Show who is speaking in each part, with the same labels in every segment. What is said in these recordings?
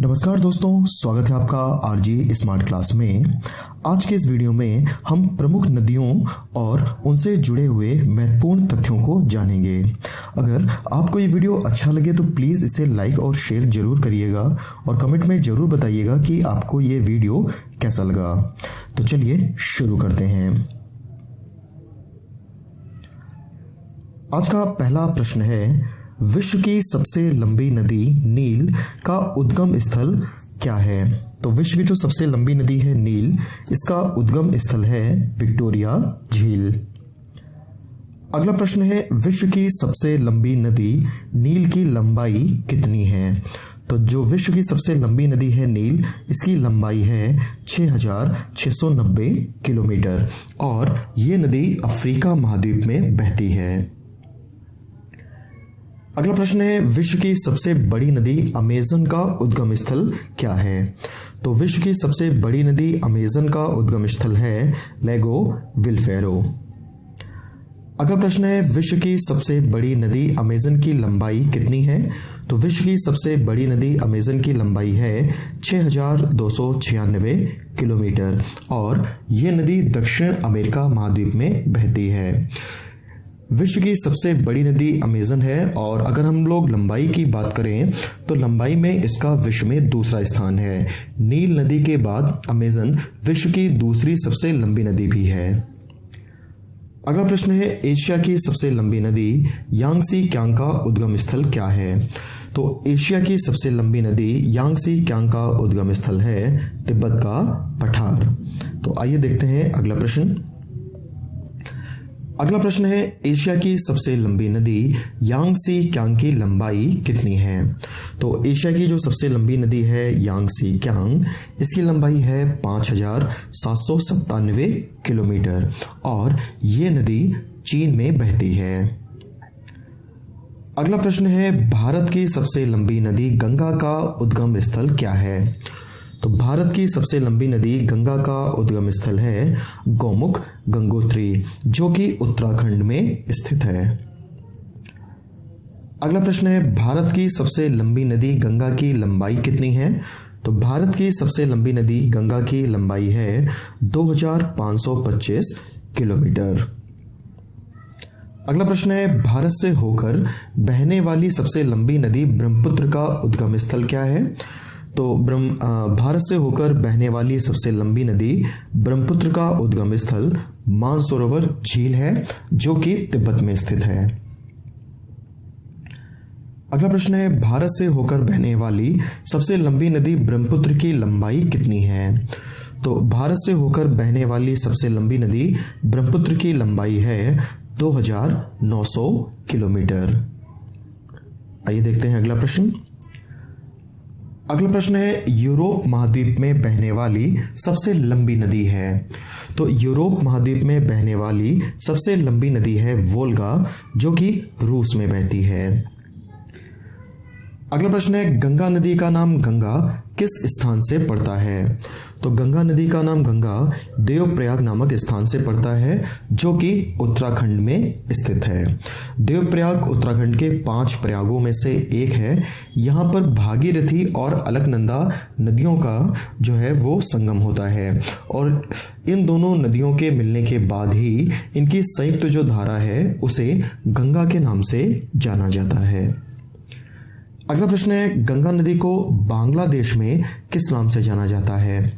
Speaker 1: नमस्कार दोस्तों, स्वागत है आपका आरजी स्मार्ट क्लास में। आज के इस वीडियो में हम प्रमुख नदियों और उनसे जुड़े हुए महत्वपूर्ण तथ्यों को जानेंगे। अगर आपको ये वीडियो अच्छा लगे तो प्लीज़ इसे लाइक और शेयर जरूर करिएगा और कमेंट में ज़रूर बताइएगा कि आपको ये वीडियो कैसा लगा। तो चलिए शुरू करते हैं। आज का पहला प्रश्न है, विश्व की सबसे लंबी नदी नील का उद्गम स्थल क्या है? तो विश्व की जो सबसे लंबी नदी है नील, इसका उद्गम स्थल है विक्टोरिया झील। अगला प्रश्न है, विश्व की सबसे लंबी नदी नील की लंबाई कितनी है? तो जो विश्व की सबसे लंबी नदी है नील, इसकी लंबाई है 6690 किलोमीटर और ये नदी अफ्रीका महाद्वीप में बहती है। अगला प्रश्न है, विश्व की सबसे बड़ी नदी अमेज़न का उद्गम स्थल क्या है? तो विश्व की सबसे बड़ी नदी अमेज़न का उद्गम स्थल है लेगो विलफेरो। अगला प्रश्न है, विश्व की सबसे बड़ी नदी अमेज़न की लंबाई कितनी है? तो विश्व की सबसे बड़ी नदी अमेज़न की लंबाई है 6296 किलोमीटर और ये नदी दक्षिण अमेरिका महाद्वीप में बहती है। विश्व की सबसे बड़ी नदी अमेज़न है और अगर हम लोग लंबाई की बात करें तो लंबाई में इसका विश्व में दूसरा स्थान है। नील नदी के बाद अमेज़न विश्व की दूसरी सबसे लंबी नदी भी है। अगला प्रश्न है, एशिया की सबसे लंबी नदी यांगसी कियांग का उद्गम स्थल क्या है? तो एशिया की सबसे लंबी नदी यांगसी कियांग का उद्गम स्थल है तिब्बत का पठार। तो आइए देखते हैं अगला प्रश्न। अगला प्रश्न है, एशिया की सबसे लंबी नदी यांगसी कियांग की लंबाई कितनी है? तो एशिया की जो सबसे लंबी नदी है यांगसी कियांग, इसकी लंबाई है 5797 किलोमीटर और ये नदी चीन में बहती है। अगला प्रश्न है, भारत की सबसे लंबी नदी गंगा का उद्गम स्थल क्या है? तो भारत की सबसे लंबी नदी गंगा का उद्गम स्थल है गौमुख गंगोत्री, जो कि उत्तराखंड में स्थित है। अगला प्रश्न है, भारत की सबसे लंबी नदी गंगा की लंबाई कितनी है? तो भारत की सबसे लंबी नदी गंगा की लंबाई है 2525 किलोमीटर। अगला प्रश्न है, भारत से होकर बहने वाली सबसे लंबी नदी ब्रह्मपुत्र का उद्गम स्थल क्या है? तो भारत से होकर बहने वाली सबसे लंबी नदी ब्रह्मपुत्र का उद्गम स्थल मानसरोवर झील है, जो कि तिब्बत में स्थित है। अगला प्रश्न है, भारत से होकर बहने वाली सबसे लंबी नदी ब्रह्मपुत्र की लंबाई कितनी है? तो भारत से होकर बहने वाली सबसे लंबी नदी ब्रह्मपुत्र की लंबाई है 2900 किलोमीटर। आइए देखते हैं अगला प्रश्न। अगला प्रश्न है, यूरोप महाद्वीप में बहने वाली सबसे लंबी नदी है? तो यूरोप महाद्वीप में बहने वाली सबसे लंबी नदी है वोल्गा, जो कि रूस में बहती है। अगला प्रश्न है, गंगा नदी का नाम गंगा किस स्थान से पड़ता है? तो गंगा नदी का नाम गंगा देवप्रयाग नामक स्थान से पड़ता है, जो कि उत्तराखंड में स्थित है। देवप्रयाग उत्तराखंड के 5 प्रयागों में से एक है। यहाँ पर भागीरथी और अलकनंदा नदियों का जो है वो संगम होता है और इन दोनों नदियों के मिलने के बाद ही इनकी संयुक्त जो धारा है उसे गंगा के नाम से जाना जाता है। अगला प्रश्न है, गंगा नदी को बांग्लादेश में किस नाम से जाना जाता है?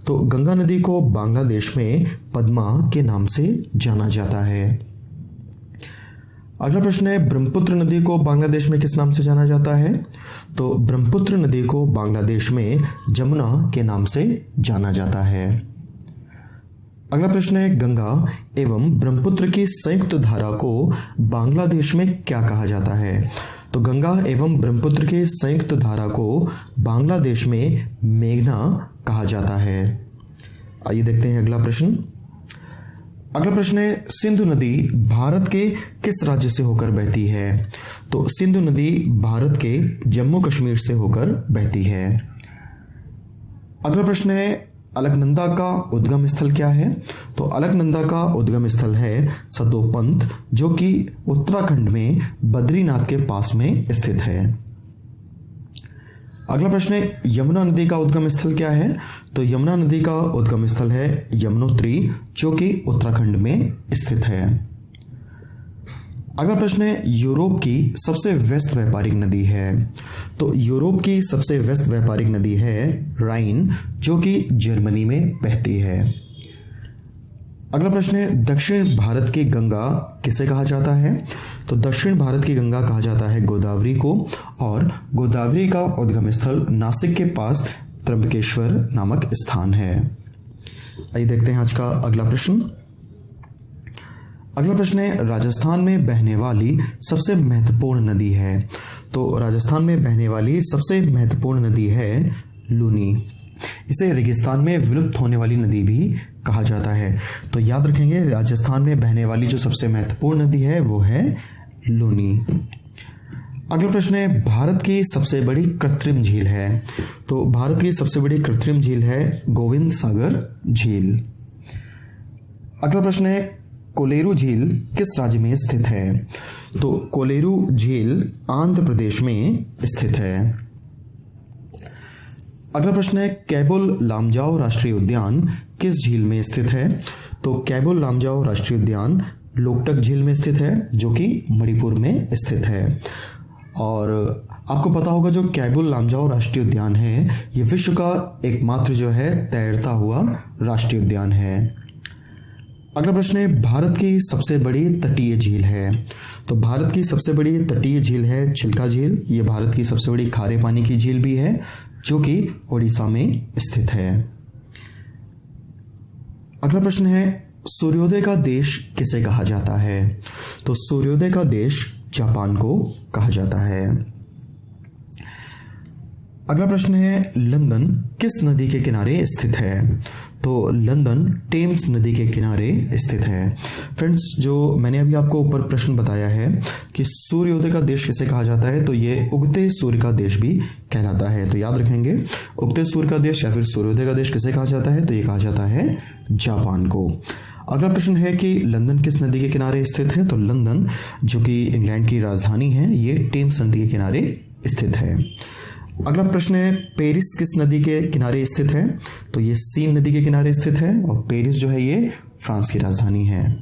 Speaker 1: तो गंगा नदी को बांग्लादेश में पद्मा के नाम से जाना जाता है। अगला प्रश्न है, ब्रह्मपुत्र नदी को बांग्लादेश में किस नाम से जाना जाता है? तो ब्रह्मपुत्र नदी को बांग्लादेश में जमुना के नाम से जाना जाता है। अगला प्रश्न है, गंगा एवं ब्रह्मपुत्र की संयुक्त धारा को बांग्लादेश में क्या कहा जाता है? तो गंगा एवं ब्रह्मपुत्र की संयुक्त धारा को बांग्लादेश में मेघना कहा जाता है। आइए देखते हैं अगला प्रश्न। अगला प्रश्न है, सिंधु नदी भारत के किस राज्य से होकर बहती है? तो सिंधु नदी भारत के जम्मू कश्मीर से होकर बहती है। अगला प्रश्न है, अलकनंदा का उद्गम स्थल क्या है? तो अलकनंदा का उद्गम स्थल है सदोपंत, जो कि उत्तराखंड में बद्रीनाथ के पास में स्थित है। अगला प्रश्न है, यमुना नदी का उद्गम स्थल क्या है? तो यमुना नदी का उद्गम स्थल है यमुनोत्री, जो कि उत्तराखंड में स्थित है। अगला प्रश्न है, यूरोप की सबसे व्यस्त व्यापारिक नदी है? तो यूरोप की सबसे व्यस्त व्यापारिक नदी है राइन, जो कि जर्मनी में बहती है। अगला प्रश्न है, दक्षिण भारत की गंगा किसे कहा जाता है? तो दक्षिण भारत की गंगा कहा जाता है गोदावरी को, और गोदावरी का उद्गम स्थल नासिक के पास त्र्यंबकेश्वर नामक स्थान है। आइए देखते हैं आज का अगला प्रश्न। अगला प्रश्न है, राजस्थान में बहने वाली सबसे महत्वपूर्ण नदी है? तो राजस्थान में बहने वाली सबसे महत्वपूर्ण नदी है लूनी। इसे रेगिस्तान में विलुप्त होने वाली नदी भी कहा जाता है। तो याद रखेंगे, राजस्थान में बहने वाली जो सबसे महत्वपूर्ण नदी है वो है लूनी। अगला प्रश्न है, भारत की सबसे बड़ी कृत्रिम झील है? तो भारत की सबसे बड़ी कृत्रिम झील है गोविंद सागर झील। अगला प्रश्न है, कोलेरू झील किस राज्य में स्थित है? तो कोलेरू झील आंध्र प्रदेश में स्थित है। अगला प्रश्न है, कैबुल लामजाओ राष्ट्रीय उद्यान किस झील में स्थित है? तो कैबुल लामजाओ राष्ट्रीय उद्यान लोकटक झील में स्थित है, जो कि मणिपुर में स्थित है। और आपको पता होगा, जो कैबुल लामजाओ राष्ट्रीय उद्यान है ये विश्व का एकमात्र जो है तैरता हुआ राष्ट्रीय उद्यान है। अगला प्रश्न है, भारत की सबसे बड़ी तटीय झील है? तो भारत की सबसे बड़ी तटीय झील है चिल्का झील। ये भारत की सबसे बड़ी खारे पानी की झील भी है, जो कि ओडिशा में स्थित है। अगला प्रश्न है, सूर्योदय का देश किसे कहा जाता है? तो सूर्योदय का देश जापान को कहा जाता है। अगला प्रश्न है, लंदन किस नदी के किनारे स्थित है? तो लंदन टेम्स नदी के किनारे स्थित है। फ्रेंड्स, जो मैंने अभी आपको ऊपर प्रश्न बताया है कि सूर्योदय का देश किसे कहा जाता है, तो ये उगते सूर्य का देश भी कहलाता है। तो याद रखेंगे, उगते सूर्य का देश या फिर सूर्योदय का देश किसे कहा जाता है? तो ये कहा जाता है जापान को। अगला प्रश्न है कि लंदन किस नदी के किनारे स्थित है? तो लंदन, जो कि इंग्लैंड की राजधानी है, ये टेम्स नदी के किनारे स्थित है। अगला प्रश्न है, पेरिस किस नदी के किनारे स्थित है? तो ये सीन नदी के किनारे स्थित है, और पेरिस जो है ये फ्रांस की राजधानी है।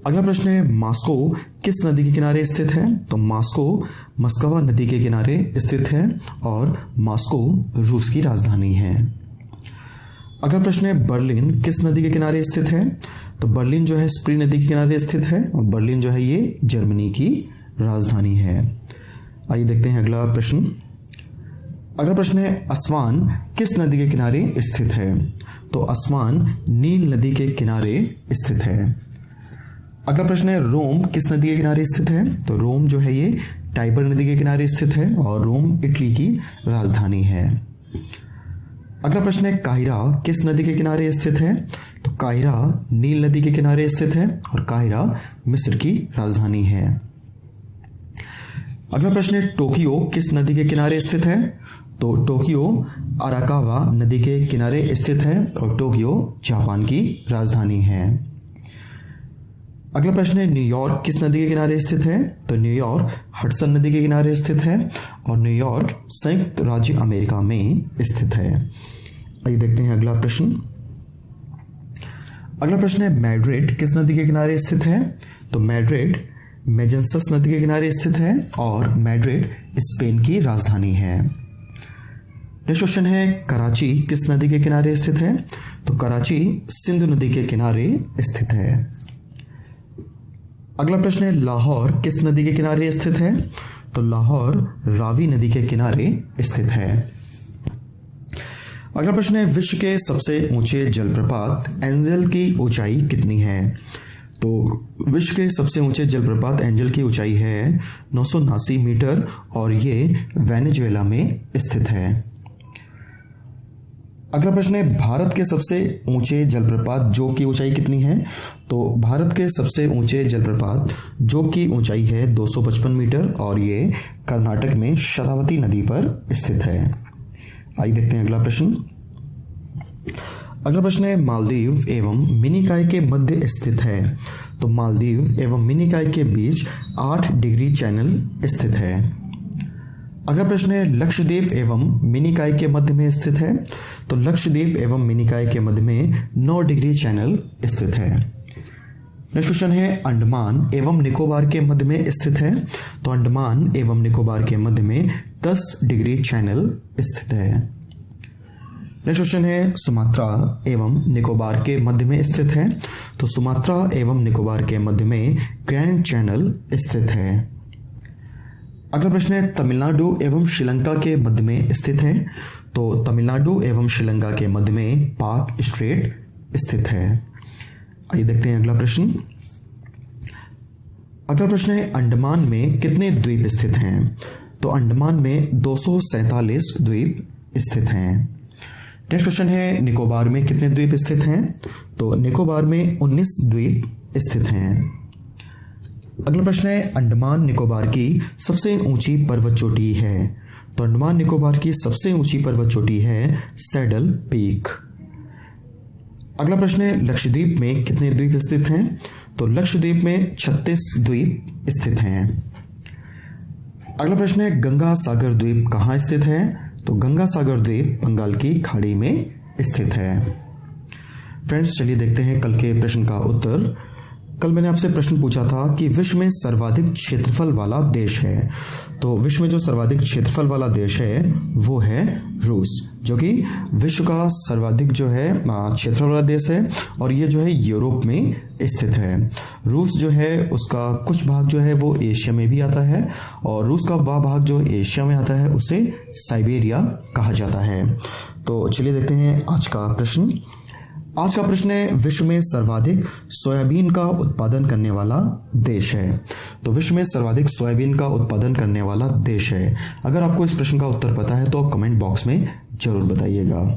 Speaker 1: अगला प्रश्न है, मास्को किस नदी के किनारे स्थित है? तो मास्को मस्कवा नदी के किनारे स्थित है, और मास्को रूस की राजधानी है। अगला प्रश्न है, बर्लिन किस नदी के किनारे स्थित है? तो बर्लिन जो है स्प्री नदी के किनारे स्थित है, और बर्लिन जो है ये जर्मनी की राजधानी है। आइए देखते हैं अगला प्रश्न। अगला प्रश्न है, अस्वान किस नदी के किनारे स्थित है? तो अस्वान नील नदी के किनारे स्थित है। अगला प्रश्न है, रोम किस नदी के किनारे स्थित है? तो रोम जो है ये टाइबर नदी के किनारे स्थित है, और रोम इटली की राजधानी है। अगला प्रश्न है, काहिरा किस नदी के किनारे स्थित है? तो काहिरा नील नदी के किनारे स्थित है, और काहिरा मिस्र की राजधानी है। अगला प्रश्न है, टोक्यो किस नदी के किनारे स्थित है? तो टोक्यो अराकावा नदी के किनारे स्थित है, और टोक्यो जापान की राजधानी है। अगला प्रश्न है, न्यूयॉर्क किस नदी के किनारे स्थित है? तो न्यूयॉर्क हडसन नदी के किनारे स्थित है, और न्यूयॉर्क संयुक्त राज्य अमेरिका में स्थित है। आइए देखते हैं अगला प्रश्न। अगला प्रश्न है, मैड्रिड किस नदी के किनारे स्थित है? तो मैड्रिड मेजेंसस नदी के किनारे स्थित है, और मैड्रिड स्पेन की राजधानी है। नेक्स्ट क्वेश्चन है, कराची किस नदी के किनारे स्थित है? तो कराची सिंधु नदी के किनारे स्थित है। अगला प्रश्न है, लाहौर किस नदी के किनारे स्थित है? तो लाहौर रावी नदी के किनारे स्थित है। अगला प्रश्न है, विश्व के सबसे ऊंचे जलप्रपात एंजल की ऊंचाई कितनी है? तो विश्व के सबसे ऊंचे जलप्रपात एंजल की ऊंचाई है 979 मीटर, और ये वेनेजुएला में स्थित है। अगला प्रश्न है, भारत के सबसे ऊंचे जलप्रपात जो की ऊंचाई कितनी है? तो भारत के सबसे ऊंचे जलप्रपात जो की ऊंचाई है 255 मीटर, और ये कर्नाटक में शरावती नदी पर स्थित है। आइए देखते हैं अगला प्रश्न। अगला प्रश्न है, मालदीव एवं मिनिकॉय के मध्य स्थित है? तो मालदीव एवं मिनिकॉय के बीच 8 डिग्री चैनल स्थित है। अगला प्रश्न है लक्षद्वीप एवं मिनिकॉय के मध्य में स्थित है। तो लक्षद्वीप एवं मिनिकॉय के मध्य में 9 डिग्री चैनल स्थित है। नेक्स्ट क्वेश्चन है अंडमान एवं निकोबार के मध्य में स्थित है। तो अंडमान एवं निकोबार के मध्य में 10 डिग्री चैनल स्थित है। नेक्स्ट क्वेश्चन है सुमात्रा एवं निकोबार के मध्य में स्थित है। तो सुमात्रा एवं निकोबार के मध्य में ग्रैंड चैनल स्थित है। अगला प्रश्न है तमिलनाडु एवं श्रीलंका के मध्य में स्थित है। तो तमिलनाडु एवं श्रीलंका के मध्य में पाक स्ट्रेट स्थित है। आइए देखते हैं अगला प्रश्न। अगला प्रश्न है अंडमान में कितने द्वीप स्थित हैं। तो अंडमान में 247 द्वीप स्थित हैं। नेक्स्ट क्वेश्चन है निकोबार में कितने द्वीप स्थित हैं। तो निकोबार में 19 द्वीप स्थित हैं। अगला प्रश्न है अंडमान निकोबार की सबसे ऊंची पर्वत चोटी है। तो अंडमान निकोबार की सबसे ऊंची पर्वत चोटी है सैडल पीक। अगला प्रश्न है लक्षद्वीप में कितने द्वीप स्थित हैं। तो लक्षद्वीप में 36 द्वीप स्थित हैं। अगला प्रश्न है गंगा सागर द्वीप कहाँ स्थित है। तो गंगा सागर द्वीप बंगाल की खाड़ी में स्थित है। फ्रेंड्स चलिए देखते हैं कल के प्रश्न का उत्तर। कल मैंने आपसे प्रश्न पूछा था कि विश्व में सर्वाधिक क्षेत्रफल वाला देश है। तो विश्व में जो सर्वाधिक क्षेत्रफल वाला देश है वो है रूस, जो कि विश्व का सर्वाधिक जो है क्षेत्रफल वाला देश है और ये जो है यूरोप में स्थित है। रूस जो है उसका कुछ भाग जो है वो एशिया में भी आता है और रूस का वह भाग जो एशिया में आता है उसे साइबेरिया कहा जाता है। तो चलिए देखते हैं आज का प्रश्न। आज का प्रश्न है विश्व में सर्वाधिक सोयाबीन का उत्पादन करने वाला देश है। तो विश्व में सर्वाधिक सोयाबीन का उत्पादन करने वाला देश है। अगर आपको इस प्रश्न का उत्तर पता है तो आप कमेंट बॉक्स में जरूर बताइएगा।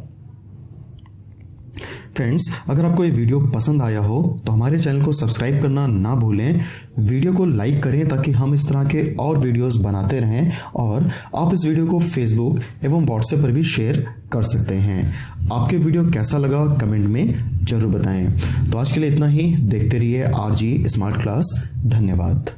Speaker 1: फ्रेंड्स अगर आपको ये वीडियो पसंद आया हो तो हमारे चैनल को सब्सक्राइब करना ना भूलें, वीडियो को लाइक करें ताकि हम इस तरह के और वीडियोस बनाते रहें और आप इस वीडियो को फेसबुक एवं व्हाट्सएप पर भी शेयर कर सकते हैं। आपके वीडियो कैसा लगा कमेंट में जरूर बताएं। तो आज के लिए इतना ही, देखते रहिए RG स्मार्ट क्लास। धन्यवाद।